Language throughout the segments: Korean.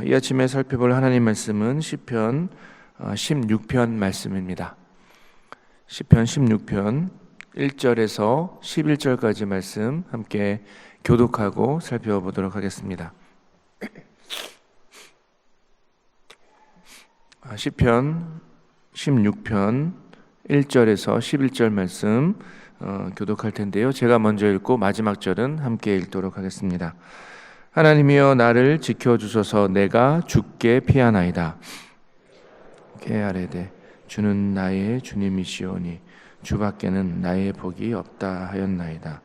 이 아침에 살펴볼 하나님 말씀은 시편 16편 말씀입니다. 시편 16편 1절에서 11절까지 말씀 함께 교독하고 살펴보도록 하겠습니다. 시편 16편 1절에서 11절 말씀 교독할 텐데요. 제가 먼저 읽고 마지막 절은 함께 읽도록 하겠습니다. 하나님이여 나를 지켜주소서. 내가 주께 피하나이다. 게아레데 주는 나의 주님이시오니 주밖에는 나의 복이 없다 하였나이다.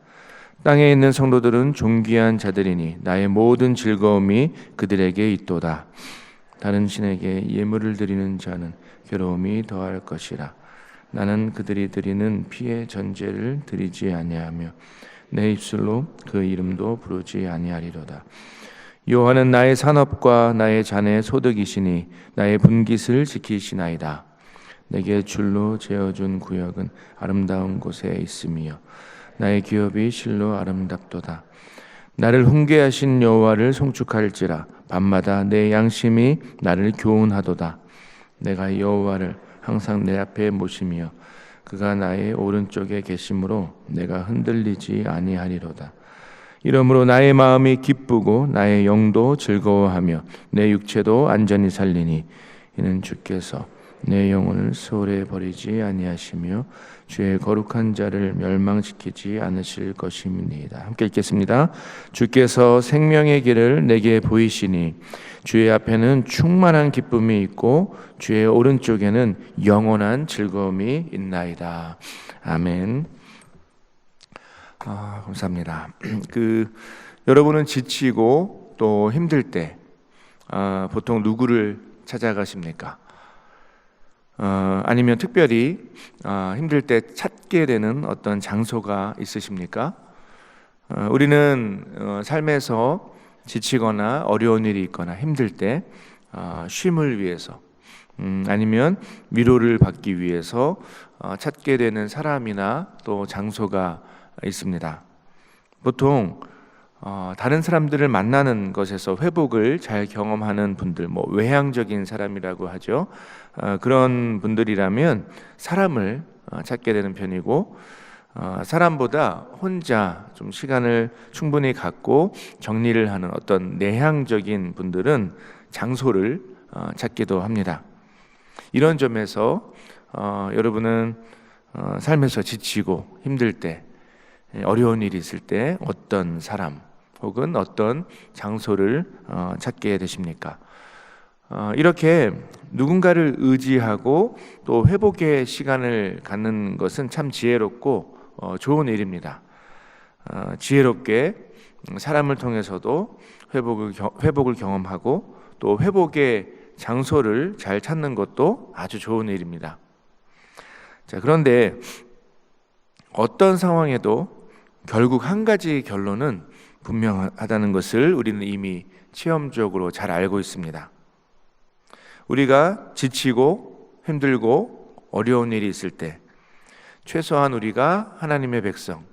땅에 있는 성도들은 존귀한 자들이니 나의 모든 즐거움이 그들에게 있도다. 다른 신에게 예물을 드리는 자는 괴로움이 더할 것이라. 나는 그들이 드리는 피의 전제를 드리지 아니하며 내 입술로 그 이름도 부르지 아니하리로다. 여호와는 나의 산업과 나의 잔의 소득이시니 나의 분깃을 지키시나이다. 내게 줄로 재어준 구역은 아름다운 곳에 있으며 나의 기업이 실로 아름답도다. 나를 훈계하신 여호와를 송축할지라. 밤마다 내 양심이 나를 교훈하도다. 내가 여호와를 항상 내 앞에 모시며 그가 나의 오른쪽에 계심으로 내가 흔들리지 아니하리로다. 이러므로 나의 마음이 기쁘고 나의 영도 즐거워하며 내 육체도 안전히 살리니 이는 주께서 내 영혼을 소홀히 버리지 아니하시며 주의 거룩한 자를 멸망시키지 않으실 것임이니이다. 함께 읽겠습니다. 주께서 생명의 길을 내게 보이시니 주의 앞에는 충만한 기쁨이 있고 주의 오른쪽에는 영원한 즐거움이 있나이다. 아멘. 감사합니다. 여러분은 지치고 또 힘들 때 보통 누구를 찾아가십니까? 아니면 특별히 힘들 때 찾게 되는 어떤 장소가 있으십니까? 우리는 삶에서 지치거나 어려운 일이 있거나 힘들 때 쉼을 위해서 아니면 위로를 받기 위해서 찾게 되는 사람이나 또 장소가 있습니다. 보통 다른 사람들을 만나는 것에서 회복을 잘 경험하는 분들, 외향적인 사람이라고 하죠. 그런 분들이라면 사람을 찾게 되는 편이고, 사람보다 혼자 좀 시간을 충분히 갖고 정리를 하는 어떤 내향적인 분들은 장소를 찾기도 합니다. 이런 점에서 여러분은 삶에서 지치고 힘들 때, 어려운 일이 있을 때 어떤 사람 혹은 어떤 장소를 찾게 되십니까? 이렇게 누군가를 의지하고 또 회복의 시간을 갖는 것은 참 지혜롭고 좋은 일입니다. 지혜롭게 사람을 통해서도 회복을 경험하고 또 회복의 장소를 잘 찾는 것도 아주 좋은 일입니다. 자, 그런데 어떤 상황에도 결국 한 가지 결론은 분명하다는 것을 우리는 이미 체험적으로 잘 알고 있습니다. 우리가 지치고 힘들고 어려운 일이 있을 때 최소한 우리가 하나님의 백성,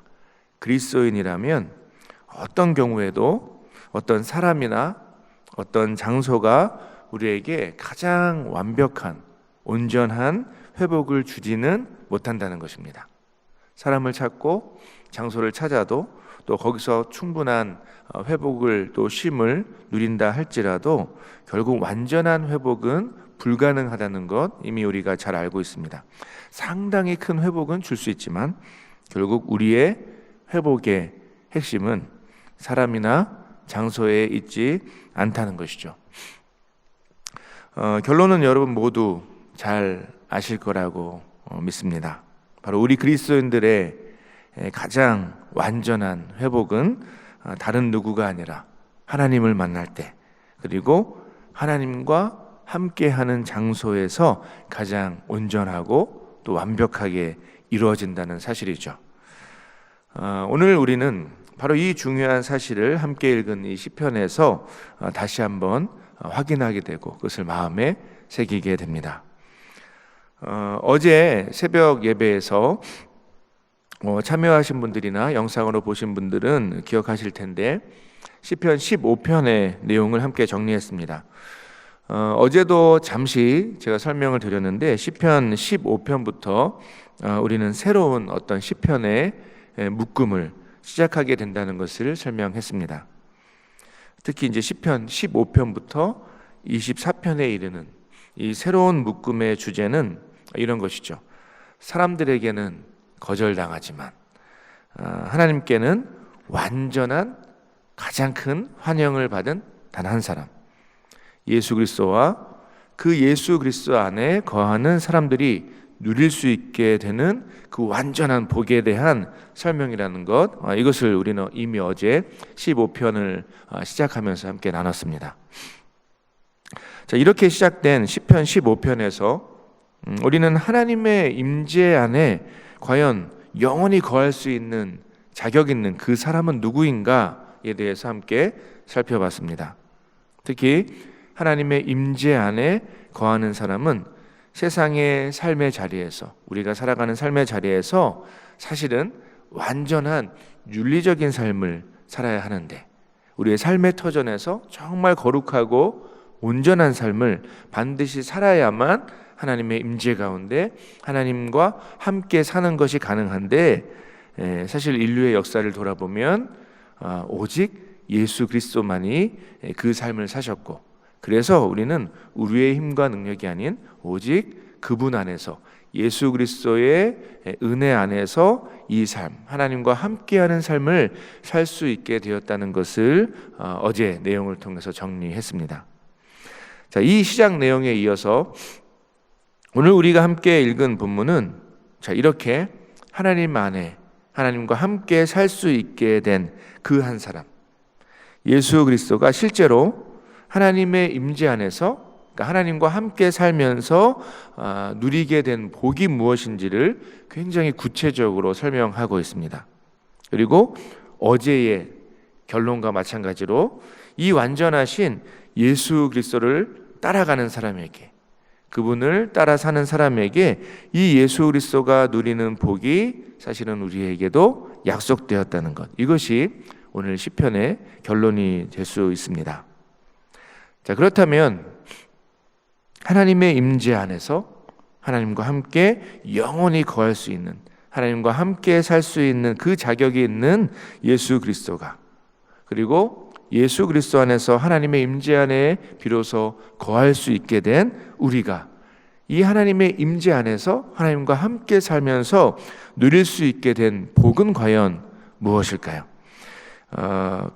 그리스도인이라면 어떤 경우에도 어떤 사람이나 어떤 장소가 우리에게 가장 완벽한, 온전한 회복을 주지는 못한다는 것입니다. 사람을 찾고 장소를 찾아도 또 거기서 충분한 회복을 또 쉼을 누린다 할지라도 결국 완전한 회복은 불가능하다는 것 이미 우리가 잘 알고 있습니다. 상당히 큰 회복은 줄 수 있지만 결국 우리의 회복의 핵심은 사람이나 장소에 있지 않다는 것이죠. 결론은 여러분 모두 잘 아실 거라고 믿습니다. 바로 우리 그리스도인들의 가장 완전한 회복은 다른 누구가 아니라 하나님을 만날 때, 그리고 하나님과 함께하는 장소에서 가장 온전하고 또 완벽하게 이루어진다는 사실이죠. 오늘 우리는 바로 이 중요한 사실을 함께 읽은 이 시편에서 다시 한번 확인하게 되고 그것을 마음에 새기게 됩니다. 어제 새벽 예배에서 참여하신 분들이나 영상으로 보신 분들은 기억하실 텐데 시편 15편의 내용을 함께 정리했습니다. 어제도 잠시 제가 설명을 드렸는데 시편 15편부터 우리는 새로운 어떤 시편의 묶음을 시작하게 된다는 것을 설명했습니다. 특히 이제 시편 15편부터 24편에 이르는 이 새로운 묶음의 주제는 이런 것이죠. 사람들에게는 거절당하지만 하나님께는 완전한 가장 큰 환영을 받은 단 한 사람, 예수 그리스도와 그 예수 그리스도 안에 거하는 사람들이 누릴 수 있게 되는 그 완전한 복에 대한 설명이라는 것, 이것을 우리는 이미 어제 15편을 시작하면서 함께 나눴습니다. 자, 이렇게 시작된 시편 15편에서 우리는 하나님의 임재 안에 과연 영원히 거할 수 있는 자격 있는 그 사람은 누구인가에 대해서 함께 살펴봤습니다. 특히 하나님의 임재 안에 거하는 사람은 세상의 삶의 자리에서, 우리가 살아가는 삶의 자리에서 사실은 완전한 윤리적인 삶을 살아야 하는데, 우리의 삶의 터전에서 정말 거룩하고 온전한 삶을 반드시 살아야만 하나님의 임재 가운데 하나님과 함께 사는 것이 가능한데, 사실 인류의 역사를 돌아보면 오직 예수 그리스도만이 그 삶을 사셨고, 그래서 우리는 우리의 힘과 능력이 아닌 오직 그분 안에서, 예수 그리스도의 은혜 안에서 이 삶, 하나님과 함께하는 삶을 살 수 있게 되었다는 것을 어제 내용을 통해서 정리했습니다. 자, 이 시작 내용에 이어서 오늘 우리가 함께 읽은 본문은 이렇게 하나님 안에 하나님과 함께 살 수 있게 된 그 한 사람, 예수 그리스도가 실제로 하나님의 임재 안에서, 그러니까 하나님과 함께 살면서 누리게 된 복이 무엇인지를 굉장히 구체적으로 설명하고 있습니다. 그리고 어제의 결론과 마찬가지로 이 완전하신 예수 그리스도를 따라가는 사람에게, 그분을 따라 사는 사람에게 이 예수 그리스도가 누리는 복이 사실은 우리에게도 약속되었다는 것, 이것이 오늘 시편의 결론이 될 수 있습니다. 자, 그렇다면 하나님의 임재 안에서 하나님과 함께 영원히 거할 수 있는, 하나님과 함께 살 수 있는 그 자격이 있는 예수 그리스도가, 그리고 예수 그리스도 안에서 하나님의 임재 안에 비로소 거할 수 있게 된 우리가 이 하나님의 임재 안에서 하나님과 함께 살면서 누릴 수 있게 된 복은 과연 무엇일까요?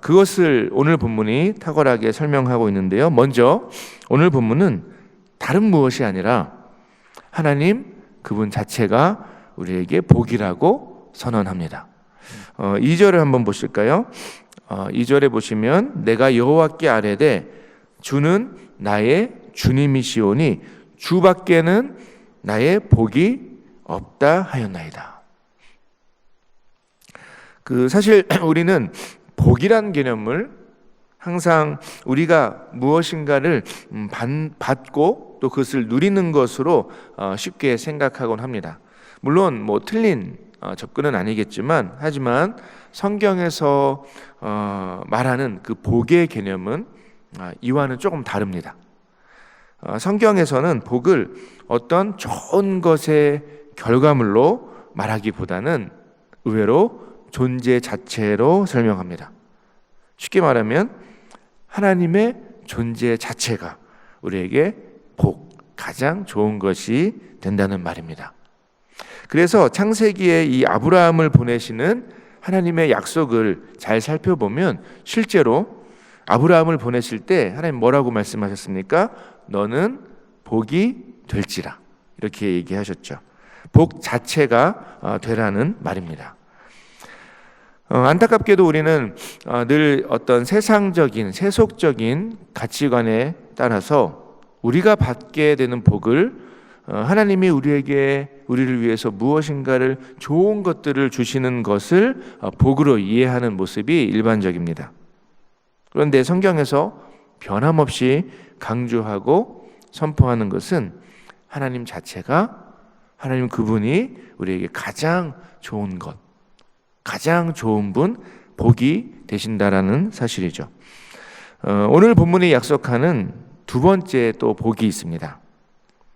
그것을 오늘 본문이 탁월하게 설명하고 있는데요. 먼저 오늘 본문은 다른 무엇이 아니라 하나님 그분 자체가 우리에게 복이라고 선언합니다. 2절을 한번 보실까요? 2절에 보시면 내가 여호와께 아뢰되 주는 나의 주님이시오니 주밖에는 나의 복이 없다 하였나이다. 사실 우리는 복이란 개념을 항상 우리가 무엇인가를 받고 또 그것을 누리는 것으로 쉽게 생각하곤 합니다. 물론 틀린 접근은 아니겠지만, 하지만 성경에서 말하는 그 복의 개념은 이와는 조금 다릅니다. 성경에서는 복을 어떤 좋은 것의 결과물로 말하기보다는 의외로 존재 자체로 설명합니다. 쉽게 말하면 하나님의 존재 자체가 우리에게 복, 가장 좋은 것이 된다는 말입니다. 그래서 창세기에 이 아브라함을 보내시는 하나님의 약속을 잘 살펴보면 실제로 아브라함을 보내실 때 하나님 뭐라고 말씀하셨습니까? 너는 복이 될지라, 이렇게 얘기하셨죠. 복 자체가 되라는 말입니다. 안타깝게도 우리는 늘 어떤 세상적인, 세속적인 가치관에 따라서 우리가 받게 되는 복을 하나님이 우리를 위해서 무엇인가를 좋은 것들을 주시는 것을 복으로 이해하는 모습이 일반적입니다. 그런데 성경에서 변함없이 강조하고 선포하는 것은 하나님 자체가, 하나님 그분이 우리에게 가장 좋은 것, 가장 좋은 분, 복이 되신다라는 사실이죠. 오늘 본문이 약속하는 두 번째 또 복이 있습니다.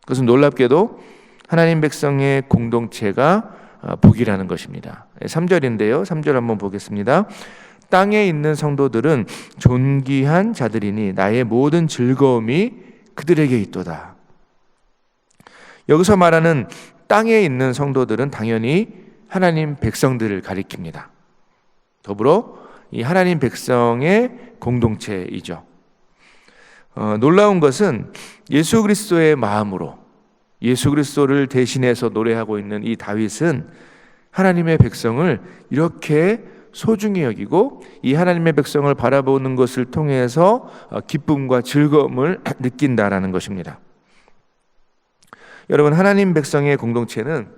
그것은 놀랍게도 하나님 백성의 공동체가 복이라는 것입니다. 3절인데요. 3절 한번 보겠습니다. 땅에 있는 성도들은 존귀한 자들이니 나의 모든 즐거움이 그들에게 있도다. 여기서 말하는 땅에 있는 성도들은 당연히 하나님 백성들을 가리킵니다. 더불어 이 하나님 백성의 공동체이죠. 놀라운 것은 예수 그리스도의 마음으로 예수 그리스도를 대신해서 노래하고 있는 이 다윗은 하나님의 백성을 이렇게 소중히 여기고 이 하나님의 백성을 바라보는 것을 통해서 기쁨과 즐거움을 느낀다라는 것입니다. 여러분, 하나님 백성의 공동체는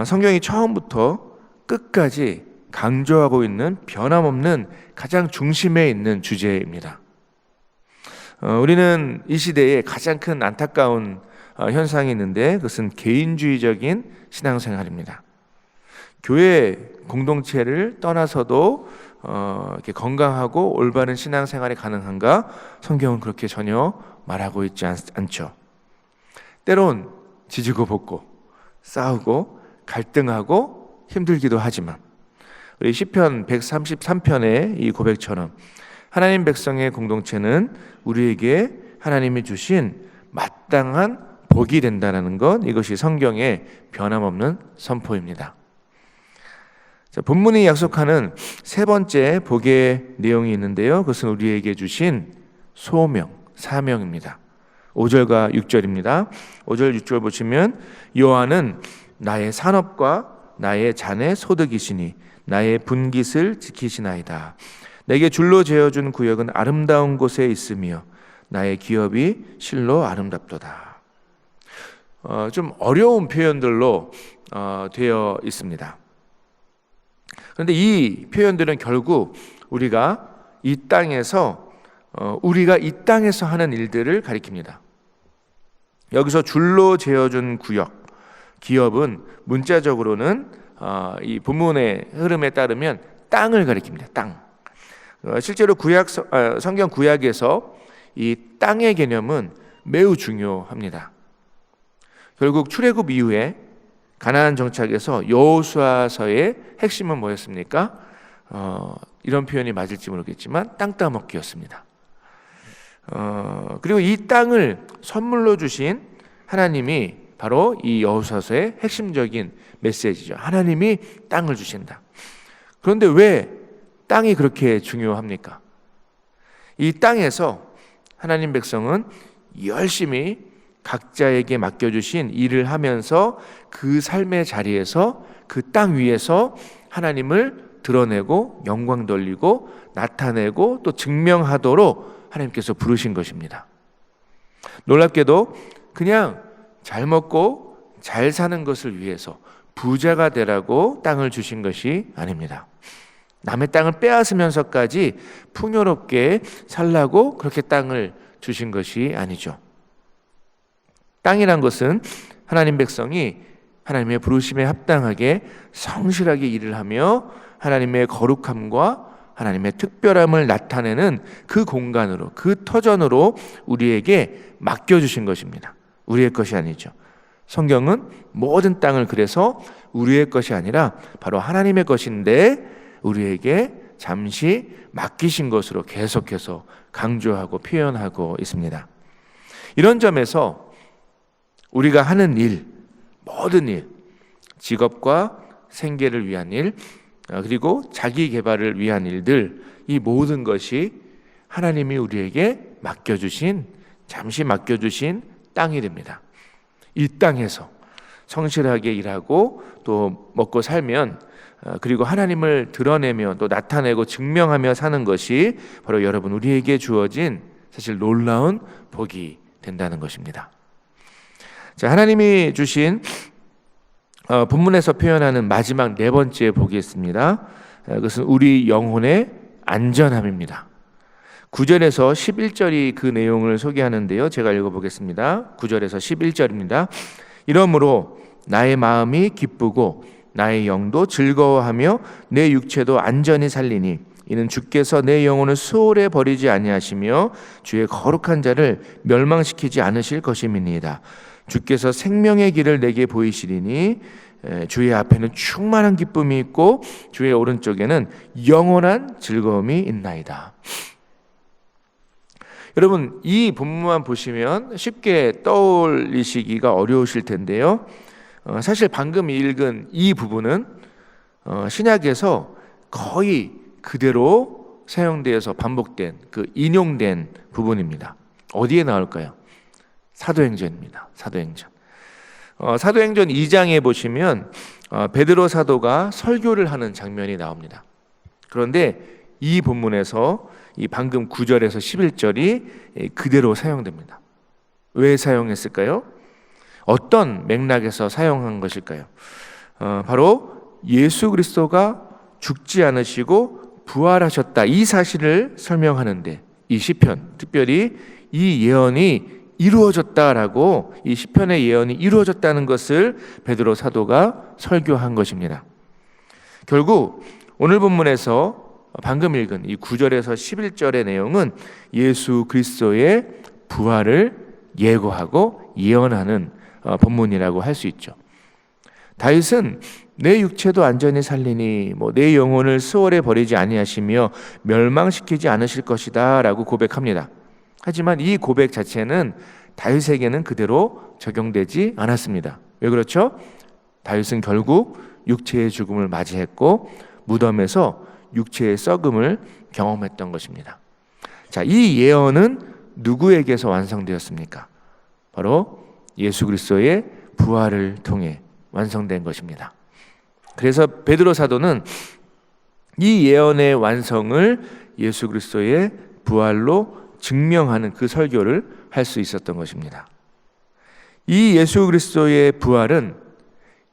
성경이 처음부터 끝까지 강조하고 있는 변함없는 가장 중심에 있는 주제입니다. 우리는 이 시대에 가장 큰 안타까운 현상이 있는데 그것은 개인주의적인 신앙생활입니다. 교회 공동체를 떠나서도 이렇게 건강하고 올바른 신앙생활이 가능한가? 성경은 그렇게 전혀 말하고 있지 않죠. 때론 지지고 볶고 싸우고 갈등하고 힘들기도 하지만 우리 시편 133편의 이 고백처럼 하나님 백성의 공동체는 우리에게 하나님이 주신 마땅한 복이 된다는 것, 이것이 성경의 변함없는 선포입니다. 자, 본문이 약속하는 세 번째 복의 내용이 있는데요. 그것은 우리에게 주신 소명, 사명입니다. 5절과 6절입니다. 5절, 6절 보시면 여호와는 나의 산업과 나의 잔의 소득이시니 나의 분깃을 지키시나이다. 내게 줄로 재어준 구역은 아름다운 곳에 있으며 나의 기업이 실로 아름답도다. 좀 어려운 표현들로 되어 있습니다. 그런데 이 표현들은 결국 우리가 이 땅에서 하는 일들을 가리킵니다. 여기서 줄로 재어준 구역, 기업은 문자적으로는 이 본문의 흐름에 따르면 땅을 가리킵니다. 땅. 실제로 성경 구약에서 이 땅의 개념은 매우 중요합니다. 결국 출애굽 이후에 가나안 정착에서 여호수아서의 핵심은 뭐였습니까? 이런 표현이 맞을지 모르겠지만 땅 따먹기였습니다. 그리고 이 땅을 선물로 주신 하나님이 바로 이 여호수아서의 핵심적인 메시지죠. 하나님이 땅을 주신다. 그런데 왜 땅이 그렇게 중요합니까? 이 땅에서 하나님 백성은 열심히 각자에게 맡겨주신 일을 하면서 그 삶의 자리에서 그 땅 위에서 하나님을 드러내고 영광 돌리고 나타내고 또 증명하도록 하나님께서 부르신 것입니다. 놀랍게도 그냥 잘 먹고 잘 사는 것을 위해서 부자가 되라고 땅을 주신 것이 아닙니다. 남의 땅을 빼앗으면서까지 풍요롭게 살라고 그렇게 땅을 주신 것이 아니죠. 땅이란 것은 하나님 백성이 하나님의 부르심에 합당하게 성실하게 일을 하며 하나님의 거룩함과 하나님의 특별함을 나타내는 그 공간으로, 그 터전으로 우리에게 맡겨주신 것입니다. 우리의 것이 아니죠. 성경은 모든 땅을 그래서 우리의 것이 아니라 바로 하나님의 것인데 우리에게 잠시 맡기신 것으로 계속해서 강조하고 표현하고 있습니다. 이런 점에서 우리가 하는 일, 모든 일, 직업과 생계를 위한 일, 그리고 자기 개발을 위한 일들, 이 모든 것이 하나님이 우리에게 잠시 맡겨주신 땅이 됩니다. 이 땅에서 성실하게 일하고 또 먹고 살면, 그리고 하나님을 드러내며 또 나타내고 증명하며 사는 것이 바로 여러분 우리에게 주어진 사실 놀라운 복이 된다는 것입니다. 자, 하나님이 주신 본문에서 표현하는 마지막 네 번째 복이 있습니다. 그것은 우리 영혼의 안전함입니다. 9절에서 11절이 그 내용을 소개하는데요. 제가 읽어보겠습니다. 9절에서 11절입니다. 이러므로 나의 마음이 기쁘고 나의 영도 즐거워하며 내 육체도 안전히 살리니 이는 주께서 내 영혼을 수월에 버리지 아니하시며 주의 거룩한 자를 멸망시키지 않으실 것임이니이다. 주께서 생명의 길을 내게 보이시리니 주의 앞에는 충만한 기쁨이 있고 주의 오른쪽에는 영원한 즐거움이 있나이다. 여러분, 이 본문만 보시면 쉽게 떠올리시기가 어려우실 텐데요. 사실 방금 읽은 이 부분은 신약에서 거의 그대로 사용되어서 반복된 인용된 부분입니다. 어디에 나올까요? 사도행전입니다. 사도행전. 사도행전 2장에 보시면 베드로 사도가 설교를 하는 장면이 나옵니다. 그런데 이 본문에서 이 방금 9절에서 11절이 그대로 사용됩니다. 왜 사용했을까요? 어떤 맥락에서 사용한 것일까요? 바로 예수 그리스도가 죽지 않으시고 부활하셨다, 이 사실을 설명하는데 이 시편, 특별히 이 예언이 이루어졌다라고, 이 시편의 예언이 이루어졌다는 것을 베드로 사도가 설교한 것입니다. 결국 오늘 본문에서 방금 읽은 이 9절에서 11절의 내용은 예수 그리스도의 부활을 예고하고 예언하는 본문이라고 할 수 있죠. 다윗은 내 육체도 안전히 살리니 내 영혼을 수월에 버리지 아니하시며 멸망시키지 않으실 것이다 라고 고백합니다. 하지만 이 고백 자체는 다윗에게는 그대로 적용되지 않았습니다. 왜 그렇죠? 다윗은 결국 육체의 죽음을 맞이했고 무덤에서 육체의 썩음을 경험했던 것입니다. 자, 이 예언은 누구에게서 완성되었습니까? 바로 예수 그리스도의 부활을 통해 완성된 것입니다. 그래서 베드로 사도는 이 예언의 완성을 예수 그리스도의 부활로 증명하는 그 설교를 할 수 있었던 것입니다. 이 예수 그리스도의 부활은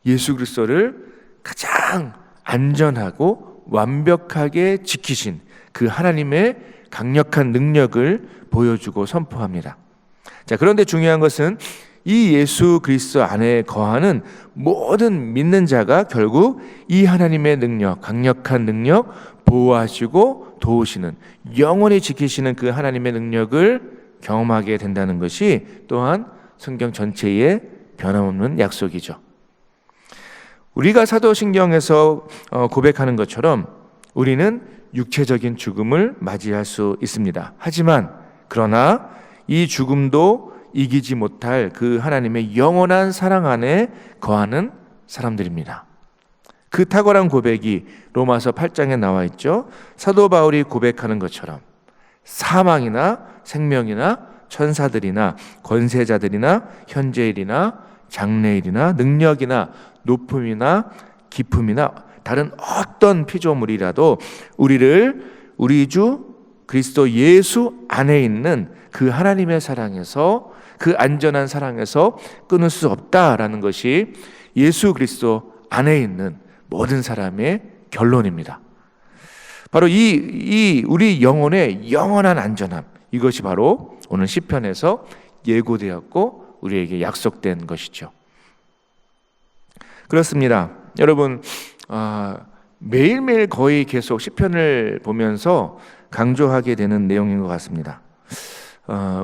예수 그리스도를 가장 안전하고 완벽하게 지키신 그 하나님의 강력한 능력을 보여주고 선포합니다. 자, 그런데 중요한 것은 이 예수 그리스도 안에 거하는 모든 믿는 자가 결국 이 하나님의 능력, 강력한 능력, 보호하시고 도우시는, 영원히 지키시는 그 하나님의 능력을 경험하게 된다는 것이 또한 성경 전체의 변함없는 약속이죠. 우리가 사도신경에서 고백하는 것처럼 우리는 육체적인 죽음을 맞이할 수 있습니다. 하지만 그러나 이 죽음도 이기지 못할 그 하나님의 영원한 사랑 안에 거하는 사람들입니다. 그 탁월한 고백이 로마서 8장에 나와 있죠. 사도 바울이 고백하는 것처럼 사망이나 생명이나 천사들이나 권세자들이나 현재일이나 장래일이나 능력이나 높음이나 깊음이나 다른 어떤 피조물이라도 우리를 우리 주 그리스도 예수 안에 있는 그 하나님의 사랑에서, 그 안전한 사랑에서 끊을 수 없다라는 것이 예수 그리스도 안에 있는 모든 사람의 결론입니다. 바로 이 우리 영혼의 영원한 안전함, 이것이 바로 오늘 시편에서 예고되었고 우리에게 약속된 것이죠. 그렇습니다. 여러분, 매일매일 거의 계속 시편을 보면서 강조하게 되는 내용인 것 같습니다.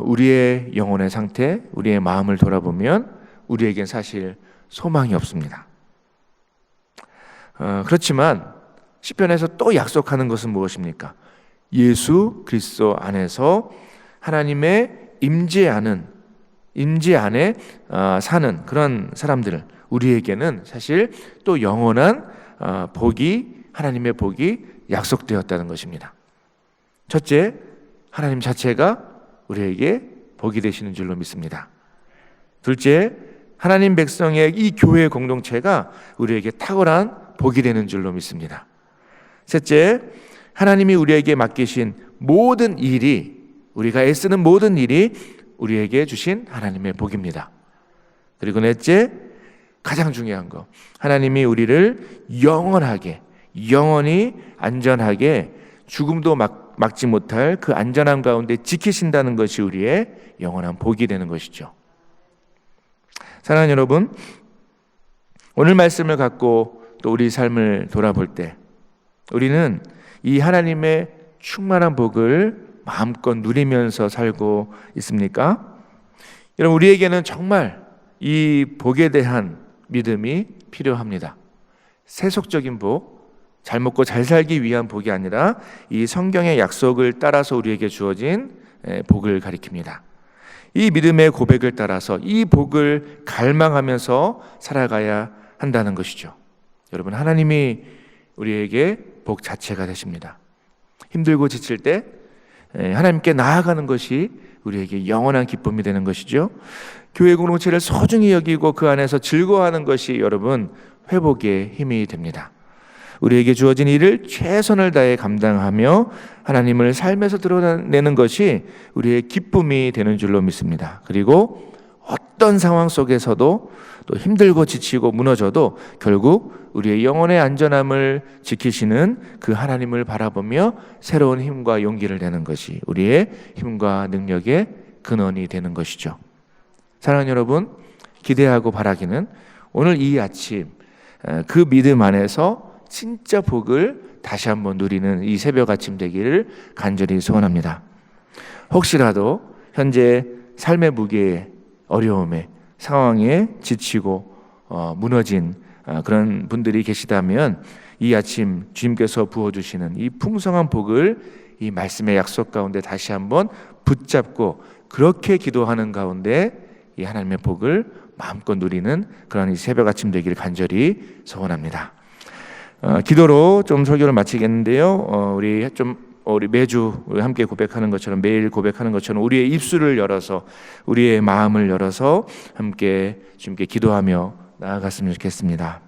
우리의 영혼의 상태, 우리의 마음을 돌아보면 우리에겐 사실 소망이 없습니다. 그렇지만 시편에서 또 약속하는 것은 무엇입니까? 예수 그리스도 안에서 하나님의 임재 안에 사는 그런 사람들, 우리에게는 사실 또 영원한 하나님의 복이 약속되었다는 것입니다. 첫째, 하나님 자체가 우리에게 복이 되시는 줄로 믿습니다. 둘째, 하나님 백성의 이 교회 공동체가 우리에게 탁월한 복이 되는 줄로 믿습니다. 셋째, 하나님이 우리에게 맡기신 모든 일이, 우리가 애쓰는 모든 일이 우리에게 주신 하나님의 복입니다. 그리고 넷째, 가장 중요한 거, 하나님이 우리를 영원히 안전하게 죽음도 막지 못할 그 안전함 가운데 지키신다는 것이 우리의 영원한 복이 되는 것이죠. 사랑하는 여러분, 오늘 말씀을 갖고 또 우리 삶을 돌아볼 때 우리는 이 하나님의 충만한 복을 마음껏 누리면서 살고 있습니까? 여러분, 우리에게는 정말 이 복에 대한 믿음이 필요합니다. 세속적인 복, 잘 먹고 잘 살기 위한 복이 아니라 이 성경의 약속을 따라서 우리에게 주어진 복을 가리킵니다. 이 믿음의 고백을 따라서 이 복을 갈망하면서 살아가야 한다는 것이죠. 여러분, 하나님이 우리에게 복 자체가 되십니다. 힘들고 지칠 때 하나님께 나아가는 것이 우리에게 영원한 기쁨이 되는 것이죠. 교회 공동체를 소중히 여기고 그 안에서 즐거워하는 것이 여러분 회복의 힘이 됩니다. 우리에게 주어진 일을 최선을 다해 감당하며 하나님을 삶에서 드러내는 것이 우리의 기쁨이 되는 줄로 믿습니다. 그리고 어떤 상황 속에서도 또 힘들고 지치고 무너져도 결국 우리의 영혼의 안전함을 지키시는 그 하나님을 바라보며 새로운 힘과 용기를 내는 것이 우리의 힘과 능력의 근원이 되는 것이죠. 사랑하는 여러분, 기대하고 바라기는 오늘 이 아침 그 믿음 안에서 진짜 복을 다시 한번 누리는 이 새벽 아침 되기를 간절히 소원합니다. 혹시라도 현재 삶의 무게에 어려움에 상황에 지치고 무너진 그런 분들이 계시다면 이 아침 주님께서 부어주시는 이 풍성한 복을 이 말씀의 약속 가운데 다시 한번 붙잡고 그렇게 기도하는 가운데 이 하나님의 복을 마음껏 누리는 그런 이 새벽 아침 되기를 간절히 소원합니다. 기도로 좀 설교를 마치겠는데요. 우리 매주 함께 고백하는 것처럼 매일 고백하는 것처럼 우리의 입술을 열어서 우리의 마음을 열어서 함께 주님께 기도하며 나아갔으면 좋겠습니다.